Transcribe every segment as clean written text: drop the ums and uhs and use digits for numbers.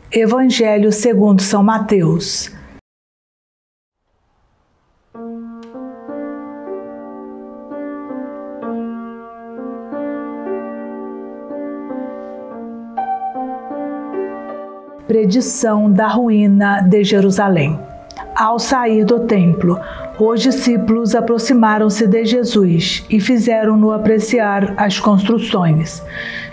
Evangelho segundo São Mateus. Predição da ruína de Jerusalém. Ao sair do templo, os discípulos aproximaram-se de Jesus e fizeram-no apreciar as construções.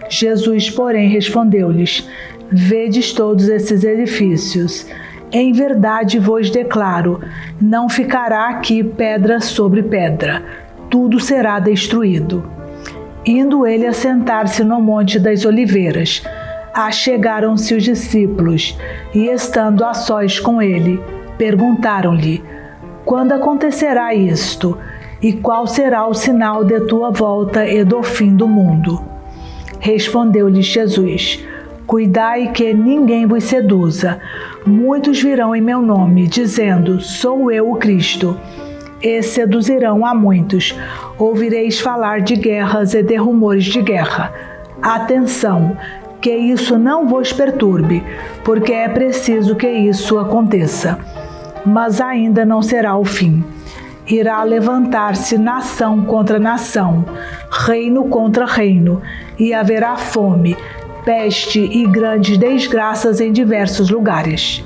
Jesus, porém, respondeu-lhes: Vedes todos esses edifícios. Em verdade vos declaro, não ficará aqui pedra sobre pedra, tudo será destruído. Indo ele assentar-se no Monte das Oliveiras, achegaram-se os discípulos e, estando a sós com ele, perguntaram-lhe: Quando acontecerá isto? E qual será o sinal de tua volta e do fim do mundo? Respondeu-lhes Jesus: Cuidai que ninguém vos seduza. Muitos virão em meu nome, dizendo: Sou eu o Cristo. E seduzirão a muitos. Ouvireis falar de guerras e de rumores de guerra. Atenção! Que isso não vos perturbe, porque é preciso que isso aconteça. Mas ainda não será o fim. Irá levantar-se nação contra nação, reino contra reino, e haverá fome, peste e grandes desgraças em diversos lugares.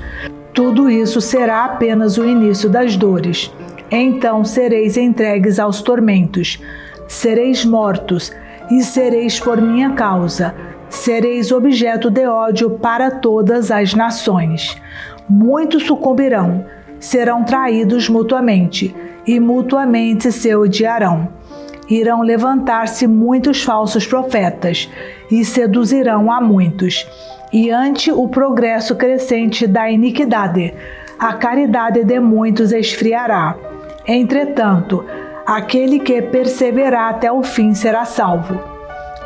Tudo isso será apenas o início das dores. Então sereis entregues aos tormentos, sereis mortos, e sereis por minha causa. Sereis objeto de ódio para todas as nações. Muitos sucumbirão, serão traídos mutuamente, e mutuamente se odiarão. Irão levantar-se muitos falsos profetas, e seduzirão a muitos. E ante o progresso crescente da iniquidade, a caridade de muitos esfriará. Entretanto, aquele que perseverar até o fim será salvo.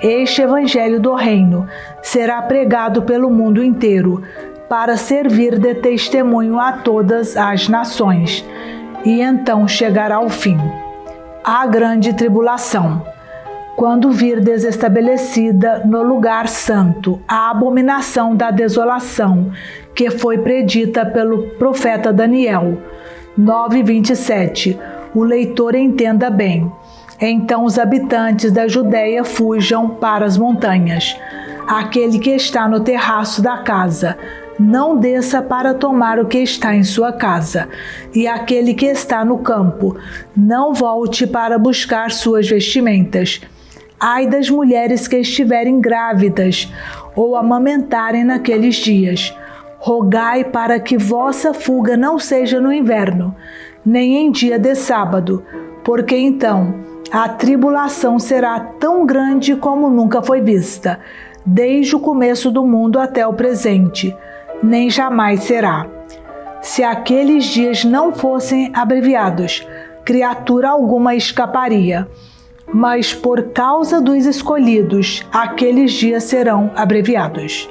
Este Evangelho do Reino será pregado pelo mundo inteiro, para servir de testemunho a todas as nações, e então chegará o fim. A grande tribulação. Quando virdes estabelecida no lugar santo a abominação da desolação, que foi predita pelo profeta Daniel. 9:27. O leitor entenda bem. Então os habitantes da Judéia fujam para as montanhas. Aquele que está no terraço da casa, não desça para tomar o que está em sua casa. E aquele que está no campo, não volte para buscar suas vestimentas. Ai das mulheres que estiverem grávidas ou amamentarem naqueles dias. Rogai para que vossa fuga não seja no inverno, nem em dia de sábado, porque então a tribulação será tão grande como nunca foi vista, desde o começo do mundo até o presente, nem jamais será. Se aqueles dias não fossem abreviados, criatura alguma escaparia. Mas por causa dos escolhidos, aqueles dias serão abreviados.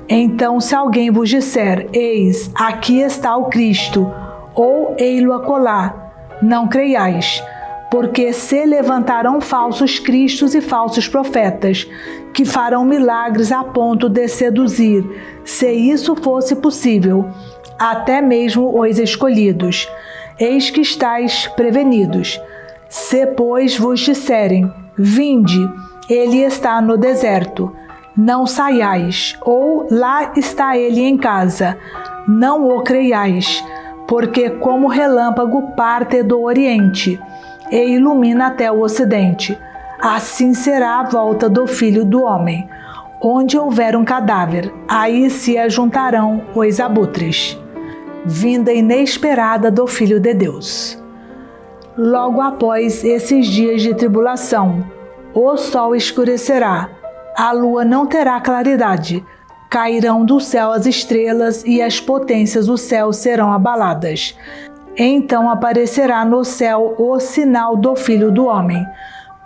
Então, se alguém vos disser: Eis, aqui está o Cristo, ou ei-lo acolá, não creiais, porque se levantarão falsos cristos e falsos profetas, que farão milagres a ponto de seduzir, se isso fosse possível, até mesmo os escolhidos. Eis que estáis prevenidos. Se, pois, vos disserem: Vinde, ele está no deserto, não saiais, ou lá está ele em casa, não o creiais, porque como relâmpago parte do oriente e ilumina até o ocidente, assim será a volta do Filho do Homem. Onde houver um cadáver, aí se ajuntarão os abutres. Vinda inesperada do Filho de Deus. Logo após esses dias de tribulação, o sol escurecerá, a lua não terá claridade, cairão do céu as estrelas e as potências do céu serão abaladas. Então aparecerá no céu o sinal do Filho do Homem.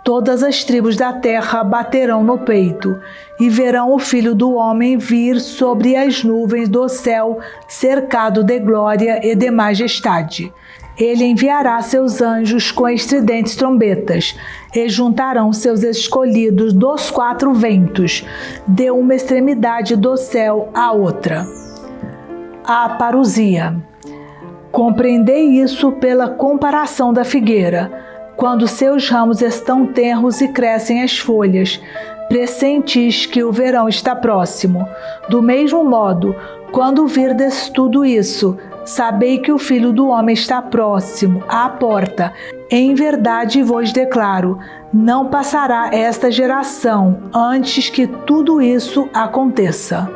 Todas as tribos da terra baterão no peito e verão o Filho do Homem vir sobre as nuvens do céu, cercado de glória e de majestade. Ele enviará seus anjos com estridentes trombetas e juntarão seus escolhidos dos quatro ventos, de uma extremidade do céu à outra. a parousia. Compreendei isso pela comparação da figueira. Quando seus ramos estão tenros e crescem as folhas, pressentis que o verão está próximo. Do mesmo modo, quando virdes tudo isso, sabei que o Filho do Homem está próximo, à porta. Em verdade vos declaro, não passará esta geração antes que tudo isso aconteça.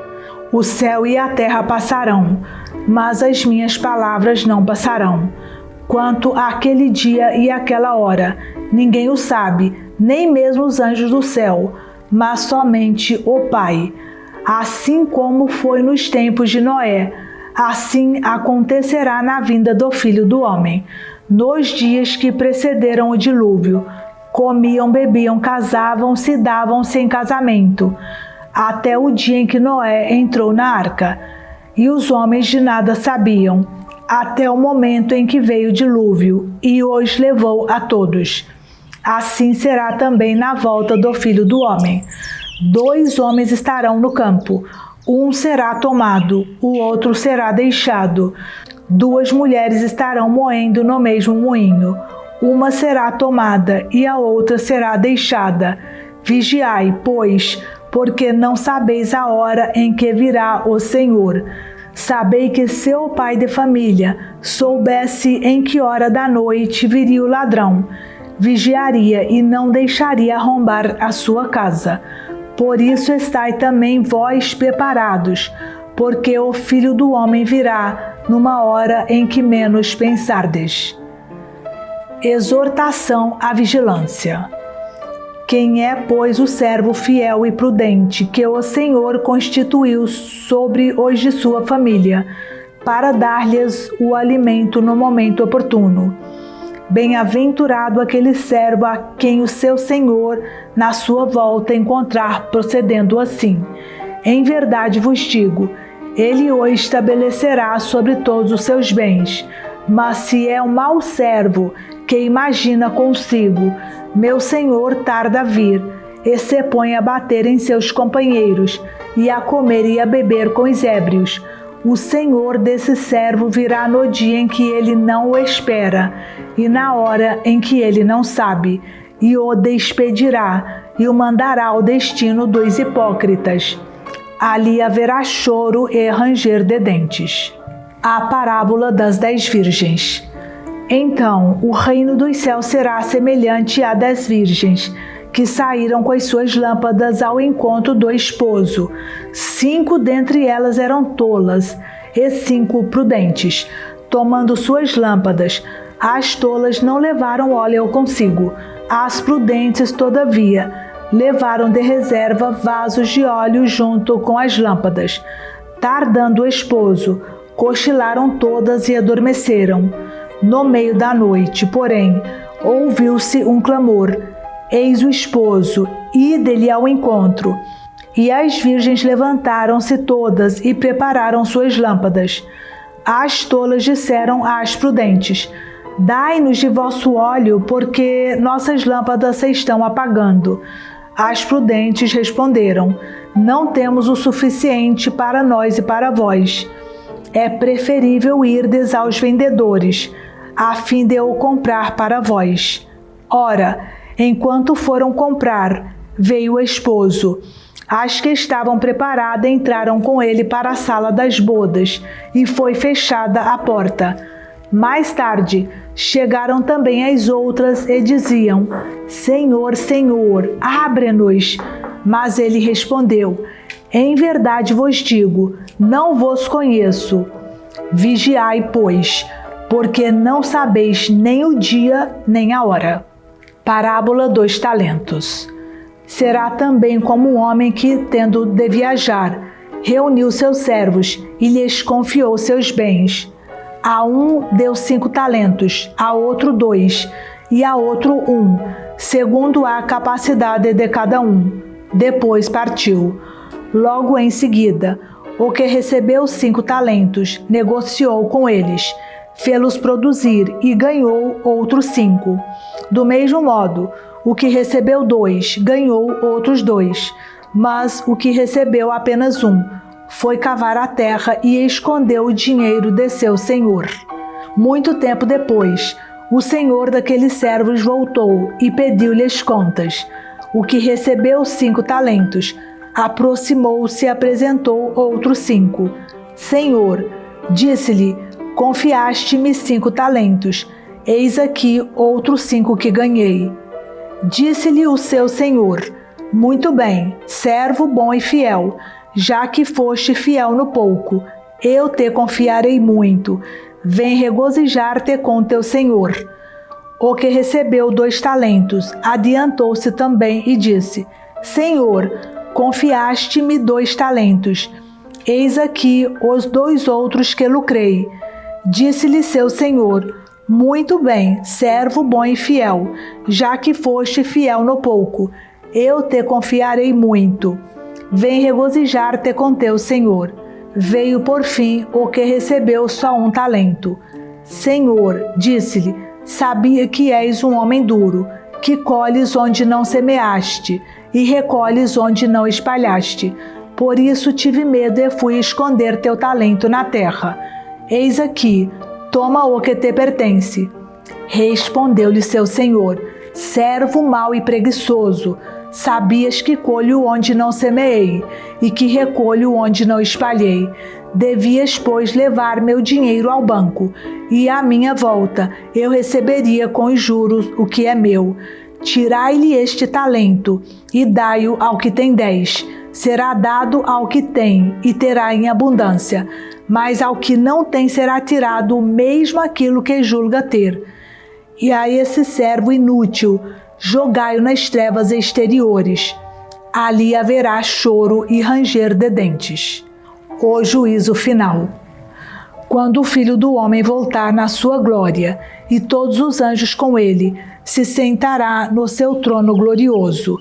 O céu e a terra passarão, mas as minhas palavras não passarão. Quanto àquele dia e àquela hora, ninguém o sabe, nem mesmo os anjos do céu, mas somente o Pai. Assim como foi nos tempos de Noé, assim acontecerá na vinda do Filho do Homem. Nos dias que precederam o dilúvio, comiam, bebiam, casavam-se, davam-se em casamento, até o dia em que Noé entrou na arca. E os homens de nada sabiam, até o momento em que veio o dilúvio, e os levou a todos. Assim será também na volta do Filho do Homem. 2 homens estarão no campo, um será tomado, o outro será deixado. 2 mulheres estarão moendo no mesmo moinho, uma será tomada e a outra será deixada. Vigiai, pois, porque não sabeis a hora em que virá o Senhor. Sabei que se o pai de família soubesse em que hora da noite viria o ladrão, vigiaria e não deixaria arrombar a sua casa. Por isso estai também vós preparados, porque o Filho do Homem virá numa hora em que menos pensardes. Exortação à vigilância. Quem é, pois, o servo fiel e prudente que o Senhor constituiu sobre os de sua família, para dar-lhes o alimento no momento oportuno? Bem-aventurado aquele servo a quem o seu Senhor, na sua volta, encontrar procedendo assim. Em verdade vos digo, ele o estabelecerá sobre todos os seus bens. Mas se é um mau servo que imagina consigo, meu senhor tarda a vir, e se põe a bater em seus companheiros, e a comer e a beber com os ébrios, o senhor desse servo virá no dia em que ele não o espera, e na hora em que ele não sabe, e o despedirá, e o mandará ao destino dos hipócritas. Ali haverá choro e ranger de dentes. A parábola das 10 virgens. Então, o reino dos céus será semelhante a 10 virgens, que saíram com as suas lâmpadas ao encontro do esposo. 5 dentre elas eram tolas, e 5 prudentes. Tomando suas lâmpadas, as tolas não levaram óleo consigo. As prudentes, todavia, levaram de reserva vasos de óleo junto com as lâmpadas. Tardando o esposo, cochilaram todas e adormeceram. No meio da noite, porém, ouviu-se um clamor: eis o esposo, ide-lhe ao encontro. E as virgens levantaram-se todas e prepararam suas lâmpadas. As tolas disseram às prudentes: dai-nos de vosso óleo, porque nossas lâmpadas se estão apagando. As prudentes responderam: não temos o suficiente para nós e para vós. É preferível irdes aos vendedores, a fim de o comprar para vós. Ora, enquanto foram comprar, veio o esposo. As que estavam preparadas entraram com ele para a sala das bodas, e foi fechada a porta. Mais tarde, chegaram também as outras e diziam: Senhor, Senhor, abre-nos. Mas ele respondeu: em verdade vos digo, não vos conheço. Vigiai, pois, porque não sabeis nem o dia nem a hora. Parábola dos talentos. Será também como um homem que, tendo de viajar, reuniu seus servos e lhes confiou seus bens. A um deu 5 talentos, a outro 2, e a outro 1, segundo a capacidade de cada um. Depois partiu. Logo em seguida, o que recebeu 5 talentos negociou com eles, fê-los produzir e ganhou outros 5. Do mesmo modo, o que recebeu 2 ganhou outros 2, mas o que recebeu apenas 1 foi cavar a terra e escondeu o dinheiro de seu senhor. Muito tempo depois, o senhor daqueles servos voltou e pediu-lhes contas. O que recebeu 5 talentos, aproximou-se e apresentou outros 5. Senhor, disse-lhe, confiaste-me 5 talentos, eis aqui outros 5 que ganhei. Disse-lhe o seu senhor, muito bem, servo bom e fiel, já que foste fiel no pouco, eu te confiarei muito, vem regozijar-te com teu senhor. O que recebeu 2 talentos, adiantou-se também e disse, Senhor, confiaste-me 2 talentos, eis aqui os 2 outros que lucrei. Disse-lhe seu senhor, muito bem, servo bom e fiel, já que foste fiel no pouco, eu te confiarei muito. Vem regozijar-te com teu senhor. Veio por fim o que recebeu só 1 talento. Senhor, disse-lhe, sabia que és um homem duro, que colhes onde não semeaste e recolhes onde não espalhaste. Por isso tive medo e fui esconder teu talento na terra. Eis aqui, toma o que te pertence. Respondeu-lhe seu senhor, servo mau e preguiçoso, sabias que colho onde não semeei e que recolho onde não espalhei. Devias, pois, levar meu dinheiro ao banco, e à minha volta eu receberia com os juros o que é meu. Tirai-lhe este talento e dai-o ao que tem 10. Será dado ao que tem e terá em abundância, mas ao que não tem será tirado mesmo aquilo que julga ter. E a esse servo inútil, jogai-o nas trevas exteriores. Ali haverá choro e ranger de dentes. O juízo final. Quando o Filho do Homem voltar na sua glória, e todos os anjos com ele, se sentará no seu trono glorioso.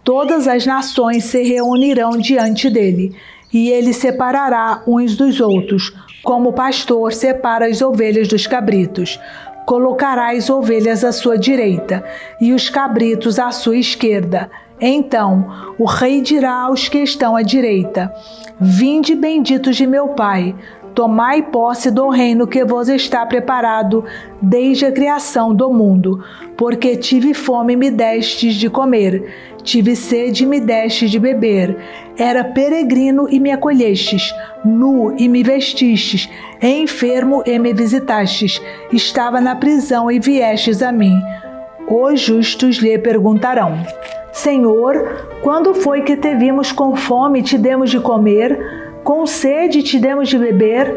Todas as nações se reunirão diante dele, e ele separará uns dos outros, como o pastor separa as ovelhas dos cabritos. Colocará as ovelhas à sua direita e os cabritos à sua esquerda. Então o rei dirá aos que estão à direita, vinde benditos de meu Pai, tomai posse do reino que vos está preparado desde a criação do mundo, porque tive fome e me destes de comer, tive sede e me destes de beber, era peregrino e me acolhestes, nu e me vestistes, enfermo e me visitastes, estava na prisão e viestes a mim. Os justos lhe perguntarão, Senhor, quando foi que te vimos com fome e te demos de comer, com sede e te demos de beber?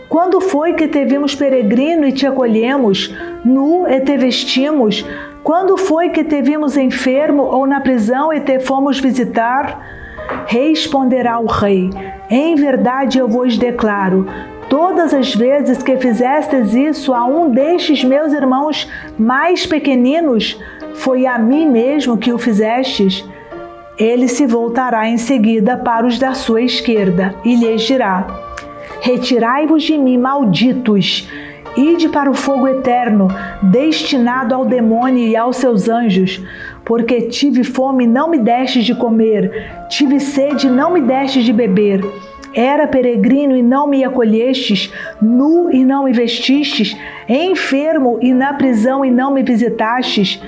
Quando foi que te vimos peregrino e te acolhemos, nu e te vestimos? Quando foi que te vimos enfermo ou na prisão e te fomos visitar? Responderá o rei, em verdade eu vos declaro, todas as vezes que fizestes isso a um destes meus irmãos mais pequeninos, foi a mim mesmo que o fizestes. Ele se voltará em seguida para os da sua esquerda e lhes dirá, retirai-vos de mim, malditos, ide para o fogo eterno, destinado ao demônio e aos seus anjos, porque tive fome e não me destes de comer, tive sede e não me destes de beber, era peregrino e não me acolhestes, nu e não me vestistes, enfermo e na prisão e não me visitastes.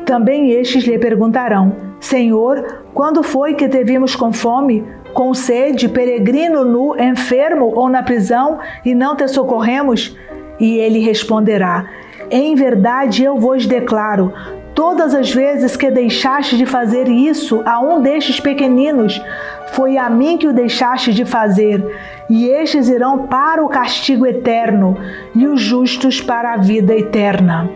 Também estes lhe perguntarão, Senhor, quando foi que te vimos com fome, com sede, peregrino, nu, enfermo ou na prisão e não te socorremos? E ele responderá, em verdade eu vos declaro, todas as vezes que deixaste de fazer isso a um destes pequeninos, foi a mim que o deixaste de fazer, e estes irão para o castigo eterno, e os justos para a vida eterna.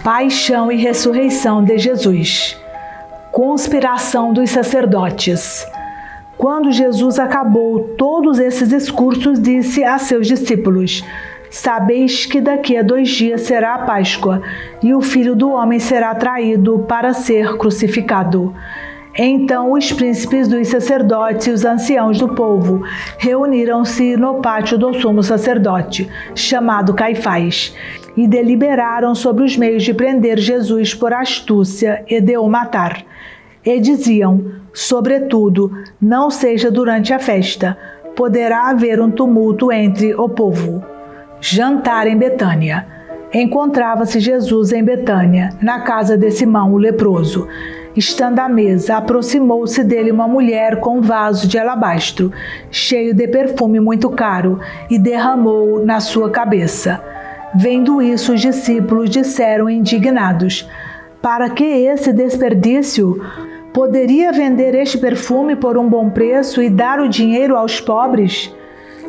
Paixão e ressurreição de Jesus. Conspiração dos sacerdotes. Quando Jesus acabou todos esses discursos, disse a seus discípulos, sabeis que daqui a 2 dias será a Páscoa, e o Filho do Homem será traído para ser crucificado. Então os príncipes dos sacerdotes e os anciãos do povo reuniram-se no pátio do sumo sacerdote, chamado Caifás, e deliberaram sobre os meios de prender Jesus por astúcia e de o matar. E diziam, sobretudo, não seja durante a festa, poderá haver um tumulto entre o povo. Jantar em Betânia. Encontrava-se Jesus em Betânia, na casa de Simão o leproso. Estando à mesa, aproximou-se dele uma mulher com um vaso de alabastro, cheio de perfume muito caro, e derramou na sua cabeça. Vendo isso, os discípulos disseram indignados: para que esse desperdício? Poderia vender este perfume por um bom preço e dar o dinheiro aos pobres?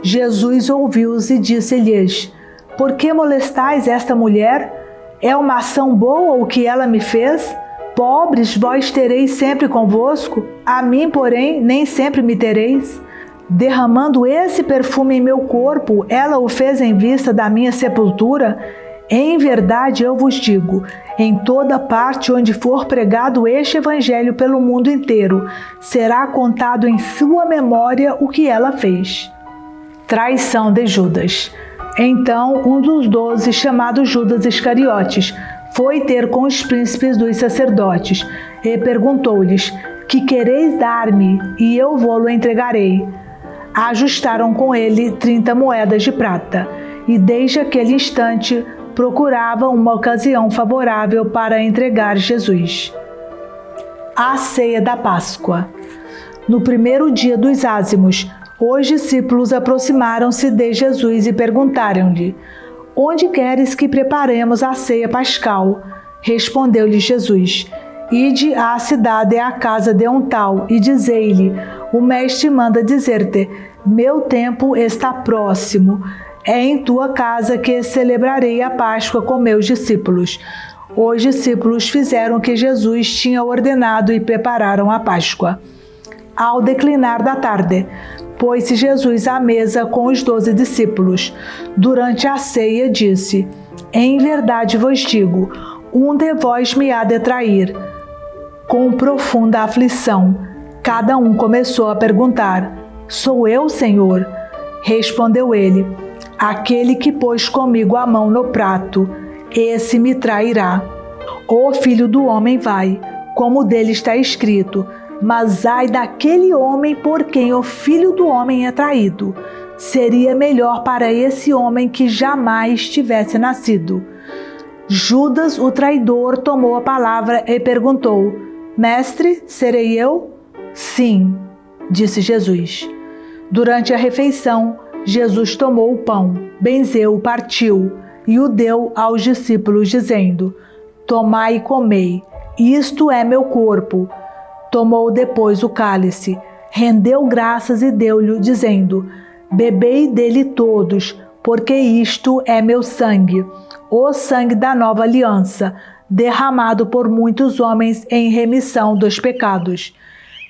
Jesus ouviu-os e disse-lhes: por que molestais esta mulher? É uma ação boa o que ela me fez? Pobres vós tereis sempre convosco, a mim, porém, nem sempre me tereis. Derramando esse perfume em meu corpo, ela o fez em vista da minha sepultura? Em verdade eu vos digo, em toda parte onde for pregado este evangelho pelo mundo inteiro, será contado em sua memória o que ela fez. Traição de Judas. Então um dos 12, chamado Judas Iscariotes, foi ter com os príncipes dos sacerdotes e perguntou-lhes: que quereis dar-me, e eu vô-lo entregarei? Ajustaram com ele 30 moedas de prata, e desde aquele instante procurava uma ocasião favorável para entregar Jesus. A ceia da Páscoa. No primeiro dia dos ázimos, os discípulos aproximaram-se de Jesus e perguntaram-lhe: onde queres que preparemos a ceia pascal? Respondeu-lhe Jesus: ide à cidade à casa de um tal, e dizei-lhe: o mestre manda dizer-te, meu tempo está próximo. É em tua casa que celebrarei a Páscoa com meus discípulos. Os discípulos fizeram o que Jesus tinha ordenado e prepararam a Páscoa. Ao declinar da tarde, pôs-se Jesus à mesa com os 12 discípulos. Durante a ceia disse: em verdade vos digo, um de vós me há de trair. Com profunda aflição, cada um começou a perguntar: sou eu, Senhor? Respondeu ele: aquele que pôs comigo a mão no prato, esse me trairá. O Filho do Homem vai, como dele está escrito, mas ai daquele homem por quem o Filho do Homem é traído. Seria melhor para esse homem que jamais tivesse nascido. Judas, o traidor, tomou a palavra e perguntou: mestre, serei eu? Sim, disse Jesus. Durante a refeição, Jesus tomou o pão, benzeu, partiu e o deu aos discípulos, dizendo: tomai e comei, isto é meu corpo. Tomou depois o cálice, rendeu graças e deu-lhe, dizendo: bebei dele todos, porque isto é meu sangue, o sangue da nova aliança, derramado por muitos homens em remissão dos pecados.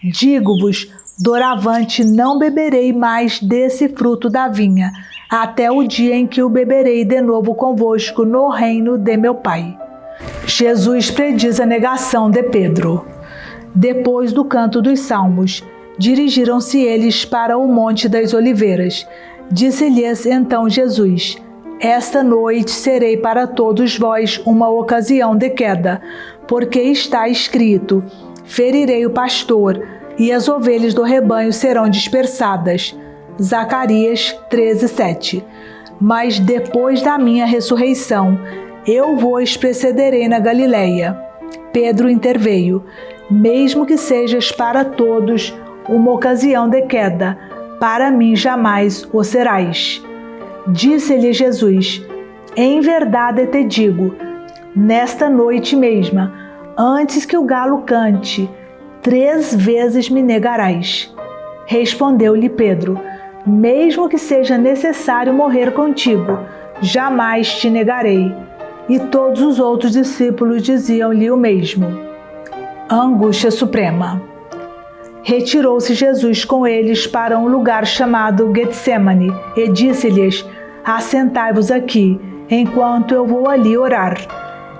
Digo-vos, doravante não beberei mais desse fruto da vinha, até o dia em que o beberei de novo convosco no reino de meu Pai. Jesus prediz a negação de Pedro. Depois do canto dos salmos, dirigiram-se eles para o Monte das Oliveiras. Disse-lhes então Jesus: esta noite serei para todos vós uma ocasião de queda, porque está escrito: ferirei o pastor, e as ovelhas do rebanho serão dispersadas. Zacarias 13:7. Mas depois da minha ressurreição, eu vos precederei na Galileia. Pedro interveio: mesmo que sejas para todos uma ocasião de queda, para mim jamais o serás. Disse-lhe Jesus: em verdade te digo, nesta noite mesma, antes que o galo cante, 3 vezes me negarás. Respondeu-lhe Pedro: mesmo que seja necessário morrer contigo, jamais te negarei. E todos os outros discípulos diziam-lhe o mesmo. Angústia suprema. Retirou-se Jesus com eles para um lugar chamado Getsemane e disse-lhes: assentai-vos aqui, enquanto eu vou ali orar.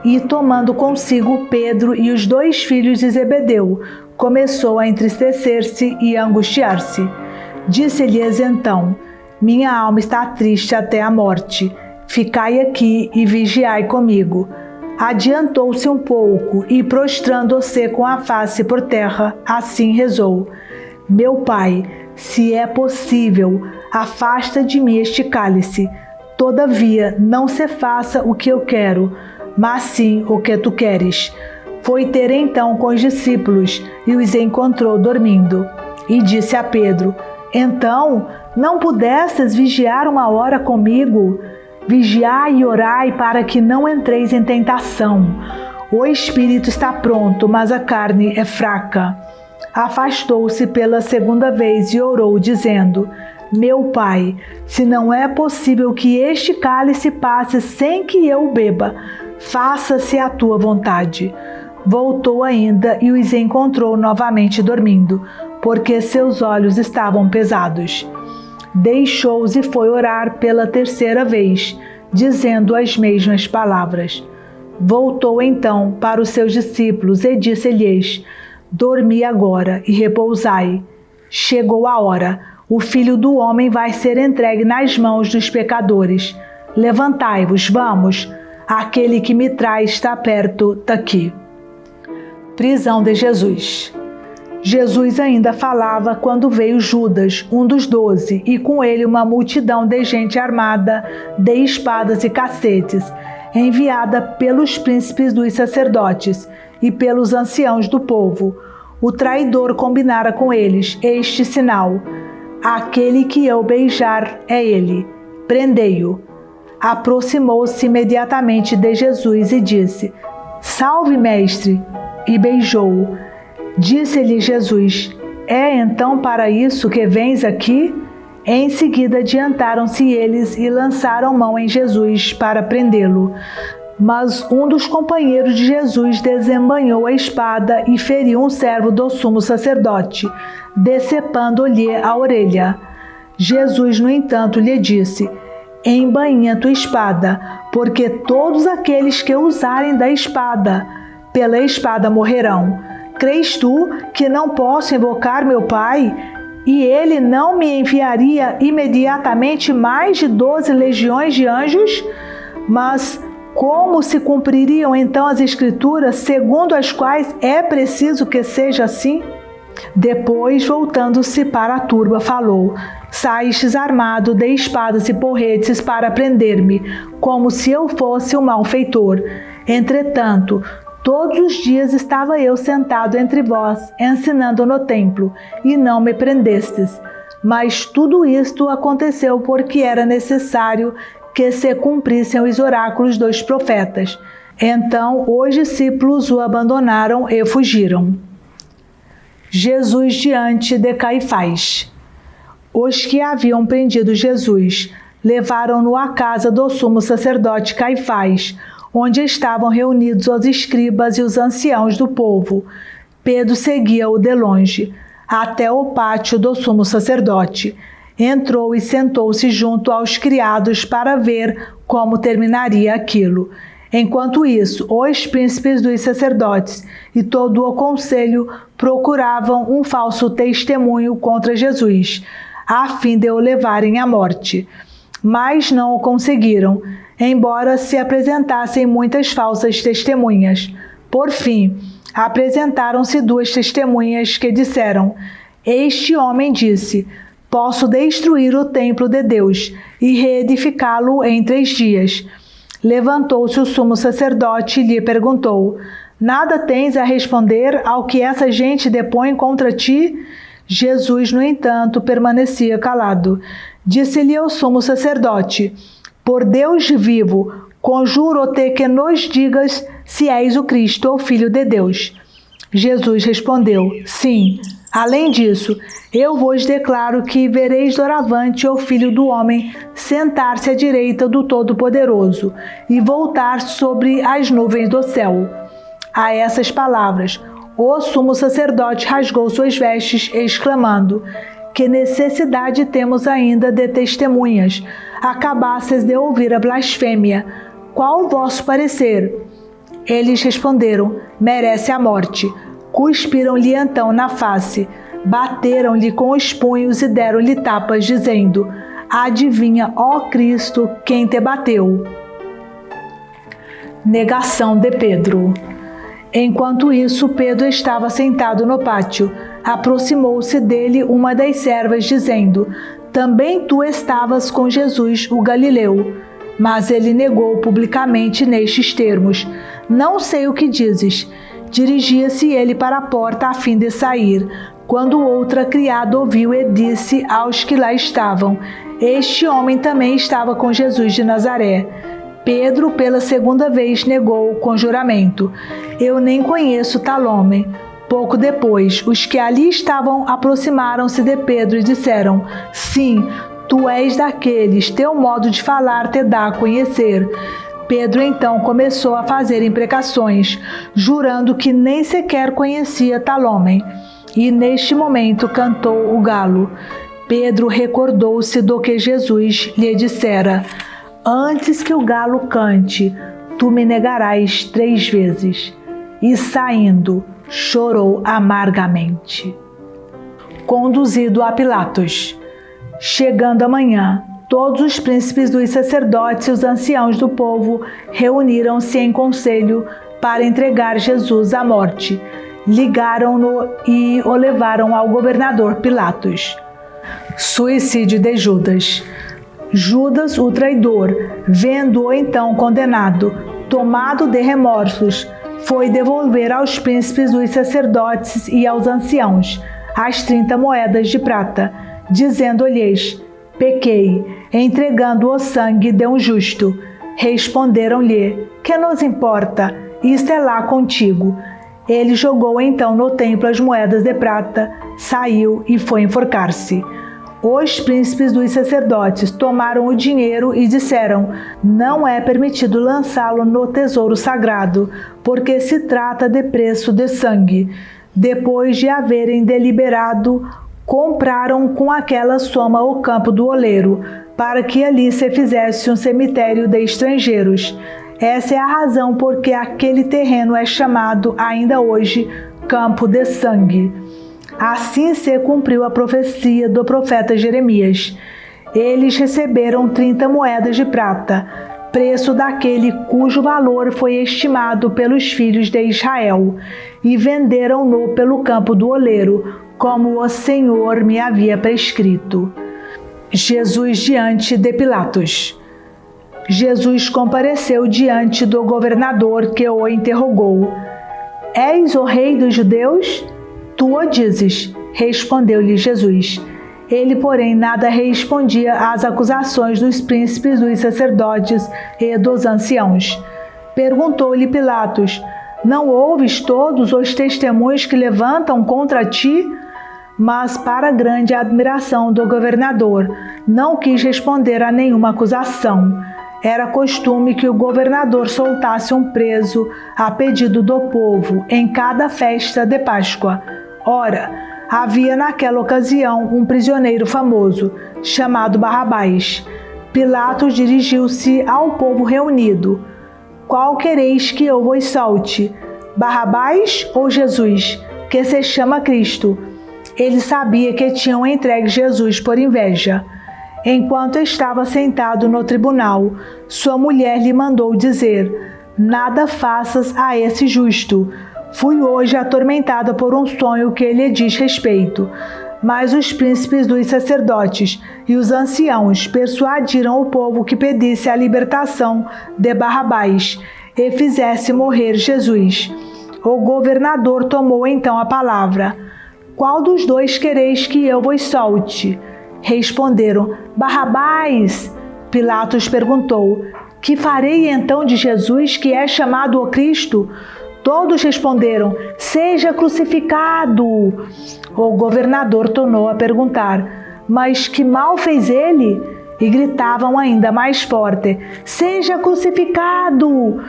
E tomando consigo Pedro e os 2 filhos de Zebedeu, começou a entristecer-se e a angustiar-se. Disse-lhes então: minha alma está triste até a morte. Ficai aqui e vigiai comigo. Adiantou-se um pouco e, prostrando-se com a face por terra, assim rezou: meu Pai, Se é possível, afasta de mim este cálice. Todavia, não se faça o que eu quero, mas sim o que tu queres. Foi ter então com os discípulos e os encontrou dormindo. E disse a Pedro: Então, não pudestes vigiar uma hora comigo? Vigiai e orai para que não entreis em tentação. O espírito está pronto, mas a carne é fraca. Afastou-se pela segunda vez e orou, dizendo: Meu Pai, se não é possível que este cálice passe sem que eu o beba, faça-se a tua vontade. Voltou ainda e os encontrou novamente dormindo, porque seus olhos estavam pesados. Deixou-os e foi orar pela terceira vez, dizendo as mesmas palavras. Voltou então para os seus discípulos e disse-lhes: Dormi agora e repousai. Chegou a hora, o Filho do Homem vai ser entregue nas mãos dos pecadores. Levantai-vos, vamos, aquele que me traz está perto daqui. Prisão de Jesus. Jesus ainda falava quando veio Judas, um dos 12, e com ele uma multidão de gente armada de espadas e cacetes, enviada pelos príncipes dos sacerdotes e pelos anciãos do povo. O traidor combinara com eles este sinal: aquele que eu beijar é ele, prendei-o. Aproximou-se imediatamente de Jesus e disse: Salve, mestre! E beijou-o. Disse-lhe Jesus: É então para isso que vens aqui? Em seguida adiantaram-se eles e lançaram mão em Jesus para prendê-lo. Mas um dos companheiros de Jesus desembainhou a espada e feriu um servo do sumo sacerdote, decepando-lhe a orelha. Jesus, no entanto, lhe disse: Embainha tua espada, porque todos aqueles que usarem da espada, pela espada morrerão. Crês tu que não posso invocar meu Pai? E ele não me enviaria imediatamente mais de 12 legiões de anjos? Mas como se cumpririam então as Escrituras, segundo as quais é preciso que seja assim? Depois, voltando-se para a turba, falou: Saístes armado de espadas e porretes para prender-me, como se eu fosse um malfeitor. Entretanto, todos os dias estava eu sentado entre vós, ensinando no templo, e não me prendestes. Mas tudo isto aconteceu porque era necessário que se cumprissem os oráculos dos profetas. Então os discípulos o abandonaram e fugiram. Jesus diante de Caifás. Os que haviam prendido Jesus levaram-no à casa do sumo sacerdote Caifás, onde estavam reunidos os escribas e os anciãos do povo. Pedro seguia-o de longe, até o pátio do sumo sacerdote. Entrou e sentou-se junto aos criados para ver como terminaria aquilo. Enquanto isso, os príncipes dos sacerdotes e todo o conselho procuravam um falso testemunho contra Jesus, a fim de o levarem à morte. Mas não o conseguiram, embora se apresentassem muitas falsas testemunhas. Por fim, apresentaram-se 2 testemunhas que disseram: Este homem disse: Posso destruir o templo de Deus e reedificá-lo em 3 dias. Levantou-se o sumo sacerdote e lhe perguntou: Nada tens a responder ao que essa gente depõe contra ti? Jesus, no entanto, permanecia calado. Disse-lhe o sumo sacerdote: Por Deus vivo, conjuro-te que nos digas se és o Cristo, o Filho de Deus. Jesus respondeu: Sim. Além disso, eu vos declaro que vereis doravante o Filho do Homem sentar-se à direita do Todo-Poderoso e voltar sobre as nuvens do céu. A essas palavras, o sumo sacerdote rasgou suas vestes, exclamando: Que necessidade temos ainda de testemunhas? Acabastes de ouvir a blasfêmia. Qual o vosso parecer? Eles responderam: Merece a morte. Cuspiram-lhe então na face, bateram-lhe com os punhos e deram-lhe tapas, dizendo: Adivinha, ó Cristo, quem te bateu? Negação de Pedro. Enquanto isso, Pedro estava sentado no pátio. aproximou-se dele uma das servas, dizendo: também tu estavas com Jesus, o Galileu. Mas ele negou publicamente nestes termos: não sei o que dizes. Dirigia-se ele para a porta a fim de sair, quando outra criada ouviu e disse aos que lá estavam: este homem também estava com Jesus de Nazaré. Pedro, pela segunda vez, negou com juramento: eu nem conheço tal homem. Pouco depois, os que ali estavam aproximaram-se de Pedro e disseram: sim, tu és daqueles, teu modo de falar te dá a conhecer. Pedro então começou a fazer imprecações, jurando que nem sequer conhecia tal homem. E neste momento cantou o galo. Pedro recordou-se do que Jesus lhe dissera: antes que o galo cante, tu me negarás 3 vezes. E saindo, chorou amargamente. Conduzido a Pilatos. Chegando a manhã, todos os príncipes dos sacerdotes e os anciãos do povo reuniram-se em conselho para entregar Jesus à morte. Ligaram-no e o levaram ao governador Pilatos. Suicídio de Judas. Judas, o traidor, vendo-o então condenado, tomado de remorsos, foi devolver aos príncipes dos sacerdotes e aos anciãos as 30 moedas de prata, dizendo-lhes: pequei, entregando o sangue de um justo. Responderam-lhe: que nos importa? Isto é lá contigo. Ele jogou então no templo as moedas de prata, saiu e foi enforcar-se. Os príncipes dos sacerdotes tomaram o dinheiro e disseram: não é permitido lançá-lo no tesouro sagrado, porque se trata de preço de sangue. Depois de haverem deliberado, compraram com aquela soma o campo do oleiro, para que ali se fizesse um cemitério de estrangeiros. Essa é a razão por que aquele terreno é chamado ainda hoje Campo de Sangue. Assim se cumpriu a profecia do profeta Jeremias. Eles receberam 30 moedas de prata, preço daquele cujo valor foi estimado pelos filhos de Israel, e venderam-no pelo campo do oleiro, como o Senhor me havia prescrito. Jesus diante de Pilatos. Jesus compareceu diante do governador, que o interrogou: és o rei dos judeus? Tu o dizes, respondeu-lhe Jesus. Ele, porém, nada respondia às acusações dos príncipes, dos sacerdotes e dos anciãos. Perguntou-lhe Pilatos: não ouves todos os testemunhos que levantam contra ti? Mas, para grande admiração do governador, não quis responder a nenhuma acusação. Era costume que o governador soltasse um preso a pedido do povo em cada festa de Páscoa. Ora, havia naquela ocasião um prisioneiro famoso, chamado Barrabás. Pilatos dirigiu-se ao povo reunido: qual quereis que eu vos solte, Barrabás ou Jesus, que se chama Cristo? Ele sabia que tinham entregue Jesus por inveja. Enquanto estava sentado no tribunal, sua mulher lhe mandou dizer: nada faças a esse justo. Fui hoje atormentada por um sonho que lhe diz respeito. Mas os príncipes dos sacerdotes e os anciãos persuadiram o povo que pedisse a libertação de Barrabás e fizesse morrer Jesus. O governador tomou então a palavra: qual dos dois quereis que eu vos solte? Responderam: Barrabás. Pilatos perguntou: que farei então de Jesus, que é chamado o Cristo? Todos responderam: seja crucificado. O governador tornou a perguntar: mas que mal fez ele? E gritavam ainda mais forte: seja crucificado.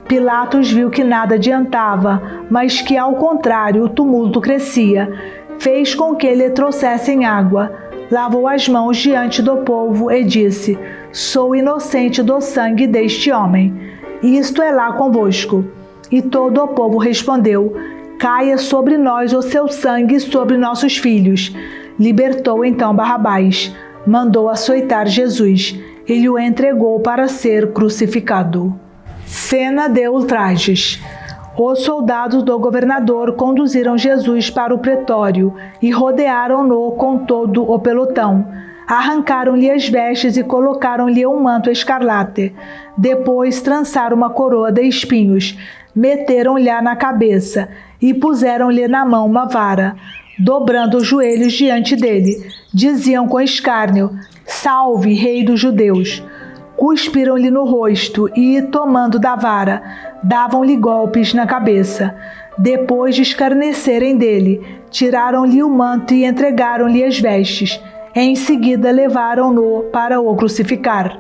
Pilatos viu que nada adiantava, mas que ao contrário o tumulto crescia. Fez com que lhe trouxessem água, lavou as mãos diante do povo e disse: sou inocente do sangue deste homem. Isto é lá convosco. E todo o povo respondeu: caia sobre nós o seu sangue e sobre nossos filhos. Libertou então Barrabás, mandou açoitar Jesus e o entregou para ser crucificado. Cena de ultrajes. Os soldados do governador conduziram Jesus para o pretório e rodearam-no com todo o pelotão. Arrancaram-lhe as vestes e colocaram-lhe um manto escarlate. Depois trançaram uma coroa de espinhos, meteram-lhe na cabeça e puseram-lhe na mão uma vara. Dobrando os joelhos diante dele, diziam com escárnio: Salve, Rei dos Judeus! Cuspiram-lhe no rosto e, tomando da vara, davam-lhe golpes na cabeça. Depois de escarnecerem dele, tiraram-lhe o manto e entregaram-lhe as vestes. Em seguida levaram-no para o crucificar.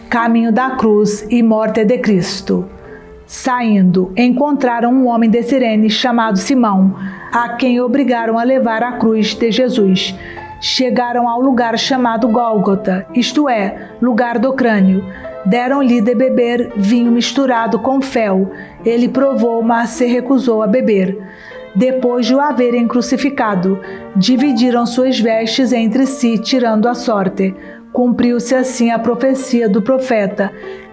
Caminho da cruz e morte de Cristo. Saindo, encontraram um homem de Cirene chamado Simão, a quem obrigaram a levar a cruz de Jesus. Chegaram ao lugar chamado Gólgota, isto é, lugar do crânio. Deram-lhe de beber vinho misturado com fel. Ele provou, mas se recusou a beber. Depois de o haverem crucificado, dividiram suas vestes entre si, tirando a sorte. Cumpriu-se assim a profecia do profeta: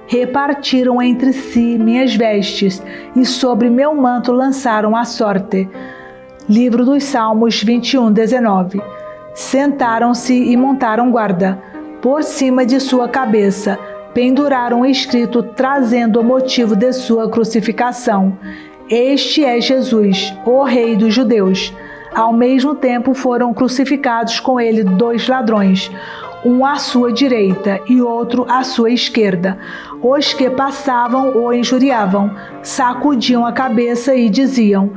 repartiram entre si minhas vestes, e sobre meu manto lançaram a sorte. Livro dos Salmos 21:19. Sentaram-se e montaram guarda. Por cima de sua cabeça, penduraram um escrito trazendo o motivo de sua crucificação: Este é Jesus, o Rei dos Judeus. Ao mesmo tempo foram crucificados com ele 2 ladrões, um à sua direita e outro à sua esquerda. Os que passavam o injuriavam, sacudiam a cabeça e diziam: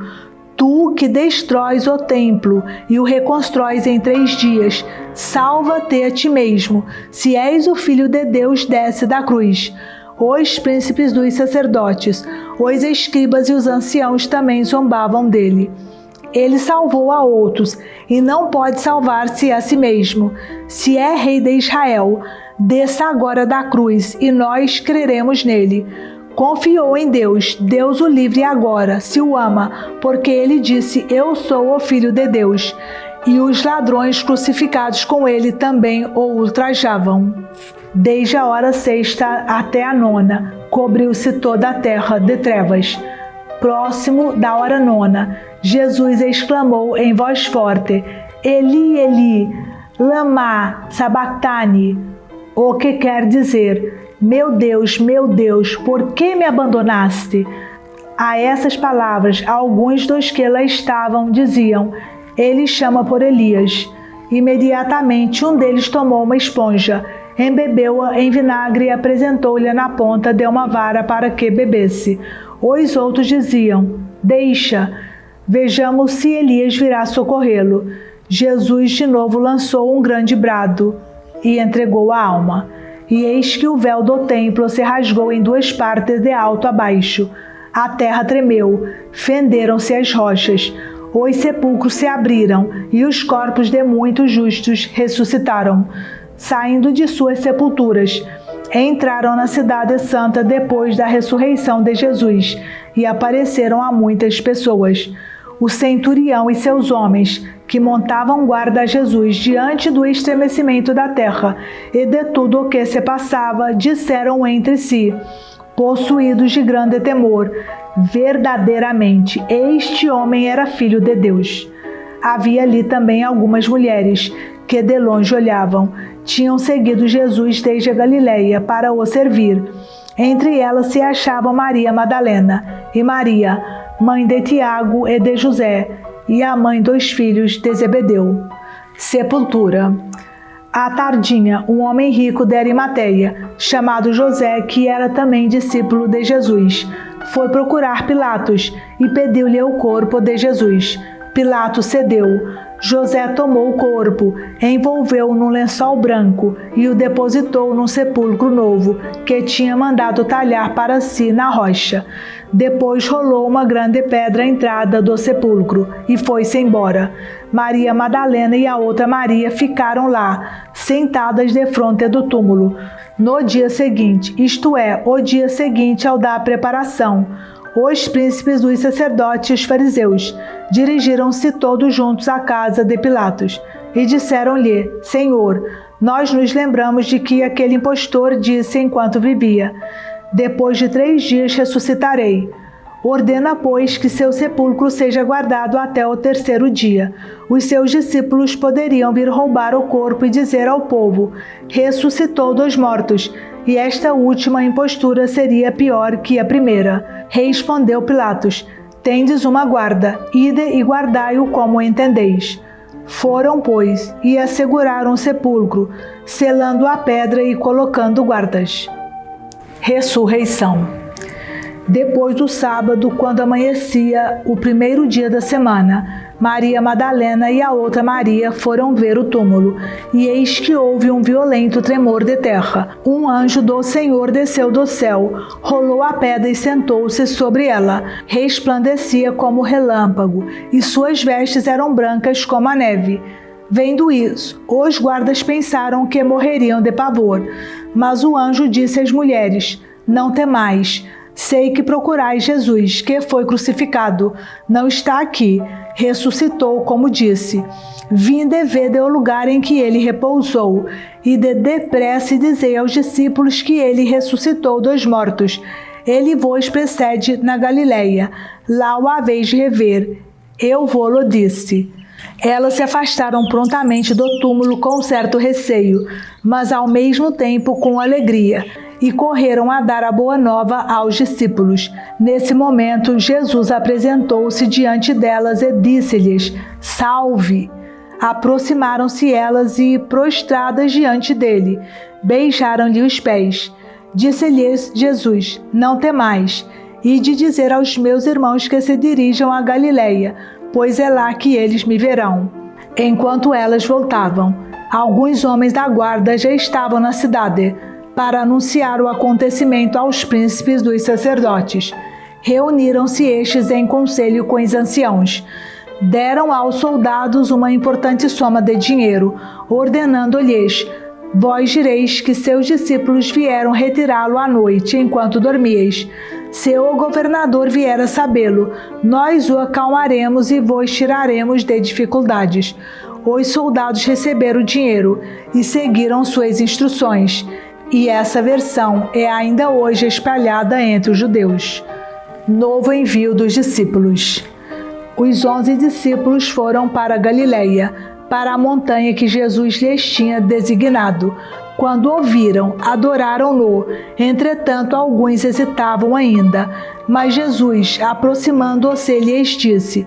Tu que destróis o templo e o reconstróis em 3 dias, salva-te a ti mesmo. Se és o Filho de Deus, desce da cruz. Os príncipes dos sacerdotes, os escribas e os anciãos também zombavam dele. Ele salvou a outros e não pode salvar-se a si mesmo. Se é rei de Israel, desça agora da cruz e nós creremos nele. Confiou em Deus, Deus o livre agora, se o ama, porque ele disse: Eu sou o Filho de Deus. E os ladrões crucificados com ele também o ultrajavam. Desde a hora 6ª até a 9ª, cobriu-se toda a terra de trevas. Próximo da hora 9ª, Jesus exclamou em voz forte: Eli, Eli, lama sabachthani, o que quer dizer: meu Deus, por que me abandonaste? A essas palavras, alguns dos que lá estavam diziam: Ele chama por Elias. Imediatamente um deles tomou uma esponja, embebeu-a em vinagre e apresentou-lhe na ponta de uma vara para que bebesse. Os outros diziam: Deixa, vejamos se Elias virá socorrê-lo. Jesus de novo lançou um grande brado e entregou a alma. E eis que o véu do templo se rasgou em 2 partes de alto a baixo. A terra tremeu, fenderam-se as rochas, os sepulcros se abriram e os corpos de muitos justos ressuscitaram. Saindo de suas sepulturas, entraram na cidade santa depois da ressurreição de Jesus e apareceram a muitas pessoas. O centurião e seus homens, que montavam guarda a Jesus diante do estremecimento da terra e de tudo o que se passava, disseram entre si, possuídos de grande temor: verdadeiramente, este homem era filho de Deus. Havia ali também algumas mulheres que de longe olhavam. Tinham seguido Jesus desde a Galileia para o servir. Entre elas se achavam Maria Madalena e Maria, mãe de Tiago e de José, e a mãe dos filhos de Zebedeu. Sepultura. À tardinha, um homem rico de Arimateia, chamado José, que era também discípulo de Jesus, foi procurar Pilatos e pediu-lhe o corpo de Jesus. Pilatos cedeu. José tomou o corpo, envolveu-o num lençol branco e o depositou num sepulcro novo, que tinha mandado talhar para si na rocha. Depois rolou uma grande pedra à entrada do sepulcro e foi-se embora. Maria Madalena e a outra Maria ficaram lá, sentadas defronte do túmulo. No dia seguinte, isto é, o dia seguinte ao da preparação, os príncipes dos sacerdotes e os fariseus dirigiram-se todos juntos à casa de Pilatos e disseram-lhe: Senhor, nós nos lembramos de que aquele impostor disse enquanto vivia: depois de 3 dias ressuscitarei. Ordena, pois, que seu sepulcro seja guardado até o terceiro dia. Os seus discípulos poderiam vir roubar o corpo e dizer ao povo: ressuscitou dos mortos, e esta última impostura seria pior que a primeira. Respondeu Pilatos: tendes uma guarda, ide e guardai-o como entendeis. Foram, pois, e asseguraram o sepulcro, selando a pedra e colocando guardas. Ressurreição. Depois do sábado, quando amanhecia o primeiro dia da semana, Maria Madalena e a outra Maria foram ver o túmulo, e eis que houve um violento tremor de terra. Um anjo do Senhor desceu do céu, rolou a pedra e sentou-se sobre ela. Resplandecia como relâmpago, e suas vestes eram brancas como a neve. Vendo isso, os guardas pensaram que morreriam de pavor. Mas o anjo disse às mulheres: não temais. Sei que procurais Jesus, que foi crucificado. Não está aqui. Ressuscitou, como disse. Vinde e vede o lugar em que ele repousou, e de depressa dizei aos discípulos que ele ressuscitou dos mortos. Ele vos precede na Galileia. Lá o haveis de rever. Eu vô-lo disse. Elas se afastaram prontamente do túmulo com certo receio, mas ao mesmo tempo com alegria, e correram a dar a boa nova aos discípulos. Nesse momento, Jesus apresentou-se diante delas e disse-lhes: salve! Aproximaram-se elas e, prostradas diante dele, beijaram-lhe os pés. Disse-lhes Jesus: não temais, ide dizer aos meus irmãos que se dirijam a Galileia, pois é lá que eles me verão. Enquanto elas voltavam, alguns homens da guarda já estavam na cidade, para anunciar o acontecimento aos príncipes dos sacerdotes. Reuniram-se estes em conselho com os anciãos. Deram aos soldados uma importante soma de dinheiro, ordenando-lhes: vós direis que seus discípulos vieram retirá-lo à noite, enquanto dormíeis. Se o governador vier a sabê-lo, nós o acalmaremos e vos tiraremos de dificuldades. Os soldados receberam o dinheiro e seguiram suas instruções. E essa versão é ainda hoje espalhada entre os judeus. Novo envio dos discípulos. Os 11 discípulos foram para Galileia, para a montanha que Jesus lhes tinha designado. Quando ouviram, adoraram-no. Entretanto, alguns hesitavam ainda. Mas Jesus, aproximando-se, lhes disse: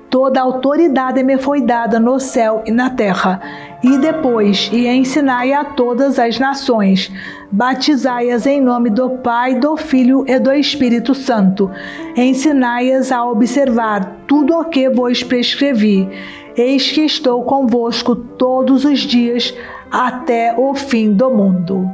toda autoridade me foi dada no céu e na terra. E depois, ensinai a todas as nações, batizai-as em nome do Pai, do Filho e do Espírito Santo. Ensinai-as a observar tudo o que vos prescrevi. Eis que estou convosco todos os dias, até o fim do mundo.